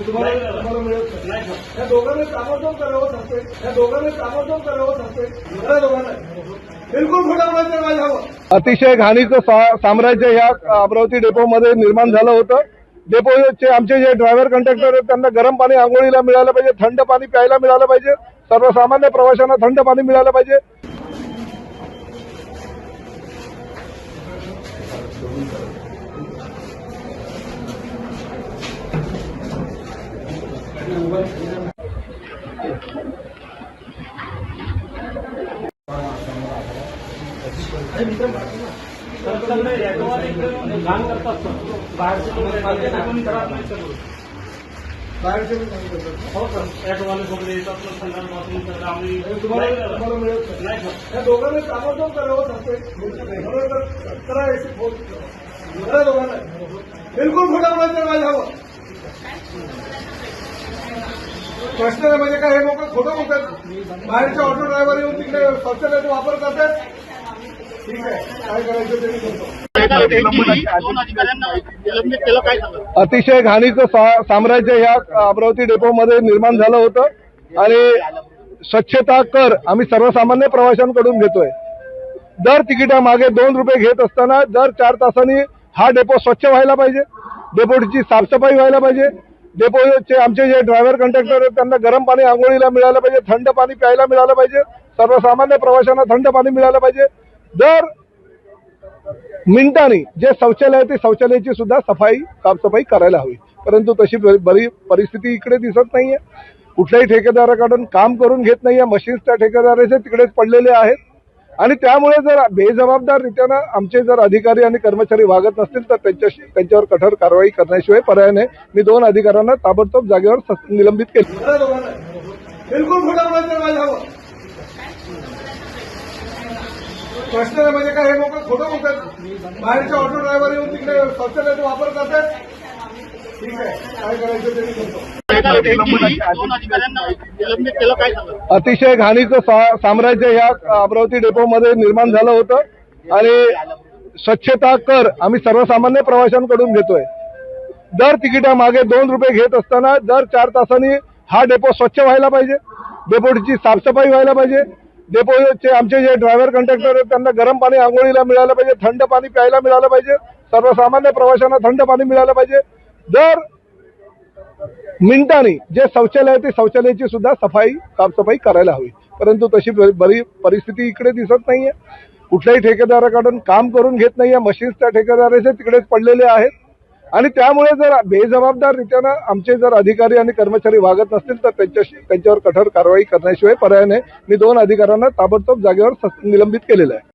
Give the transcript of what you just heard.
तुम्हाला मिळत नाही. या दोघांनी ताबडतोब करावं सांगते. या दोघांनी ताबडतोब करावं सांगते. या दोघांना बिलकुल खोटा बोलायचं माझ्यावर. अतिशय घाणीचं साम्राज्य या अमरावती डेपोमध्ये निर्माण झालं होतं. डेपोचे आमचे जे ड्रायव्हर कंडक्टर आहेत त्यांना गरम पाणी आंघोळीला मिळालं पाहिजे, थंड पाणी प्यायला मिळालं पाहिजे, सर्वसामान्य प्रवाशांना थंड पाणी मिळालं पाहिजे. बाहेरचे तुम्हाला मिळत नाही. या दोघांनी ताबडतोब करावं सांगते. करा दोघांना बिलकुल खोटा बोलायचं माझ्यावर. प्रश्न म्हणजे काय, हे लोक खोटं बोलतात. बाहेरचे ऑटो ड्रायव्हर येऊन तिकडे शौचालयाचा वापर करतात. ठीक आहे, काय करायचं ते मी करतो. अतिशय घाणीचं साम्राज्य या अमरावती डेपोमध्ये निर्माण झालं होतं आणि स्वच्छता कर आम्ही सर्वसामान्य प्रवाशांकडून घेतोय. दर तिकिटामागे 2 रुपये घेत असताना दर 4 तासांनी हा डेपो स्वच्छ व्हायला पाहिजे, डेपोची साफसफाई व्हायला पाहिजे. डेपोचे आमचे जे ड्रायव्हर कंडक्टर आहेत त्यांना गरम पाणी आंघोळीला मिळालं पाहिजे, थंड पाणी प्यायला मिळालं पाहिजे, सर्वसामान्य प्रवाशांना थंड पाणी मिळालं पाहिजे. दर मिनिटांनी जे शौचालय आहे ते शौचालयाची सुद्धा साफसफाई करायला हवी. परंतु तशी बरी परिस्थिती इकडे दिसत नाहीये. कुठल्याही ठेकेदाराकडून काम करून घेत नाहीये. मशीन्स त्या ठेकेदाराचे तिकडेच पडलेले आहेत आणि त्यामुळे जर बेजबाबदाररीत्यानं आमचे जर अधिकारी आणि कर्मचारी वागत नसतील तर त्यांच्यावर कठोर कारवाई करण्याशिवाय पर्याय नाही. मी 2 अधिकाऱ्यांना ताबडतोब जागेवर निलंबित केले. बिलकुल खोटा बोलायचं माझ्यावर. प्रश्न म्हणजे काय, हे लोक खोटं बोलतात. बाहेरचे ऑटो ड्रायव्हर येऊन तिकडे शौचालयाचा वापर करतात. ठीक आहे, काय करायचं ते मी करतो. अतिशय घाणीचं साम्राज्य या अमरावती डेपोमध्ये निर्माण झालं होतं आणि स्वच्छता कर आम्ही सर्वसामान्य प्रवाशांकडून घेतोय. दर तिकिटामागे 2 रुपये घेत असताना दर 4 तासांनी हा डेपो स्वच्छ व्हायला पाहिजे, डेपोची साफसफाई व्हायला पाहिजे. डेपोचे आमचे जे ड्रायव्हर कंडक्टर आहेत त्यांना गरम पाणी आंघोळीला मिळालं पाहिजे, थंड पाणी प्यायला मिळालं पाहिजे, सर्वसामान्य प्रवाशांना थंड पाणी मिळालं पाहिजे. दर मिनिटांनी जे शौचालय आहे ते शौचालयाची सुद्धा साफसफाई करायला हवी. परंतु तशी बरी परिस्थिती इकडे दिसत नाहीये. कुठल्याही ठेकेदाराकडून काम करून घेत नाहीये. मशीन्स त्या ठेकेदाराचे तिकडेच पडलेले आहेत आणि त्यामुळे जर बेजबाबदाररीत्यानं आमचे जर अधिकारी आणि कर्मचारी वागत नसतील तर त्यांच्यावर कठोर कारवाई करण्याशिवाय पर्याय नाही. मी 2 अधिकाऱ्यांना ताबडतोब जागेवर निलंबित केलेलं आहे.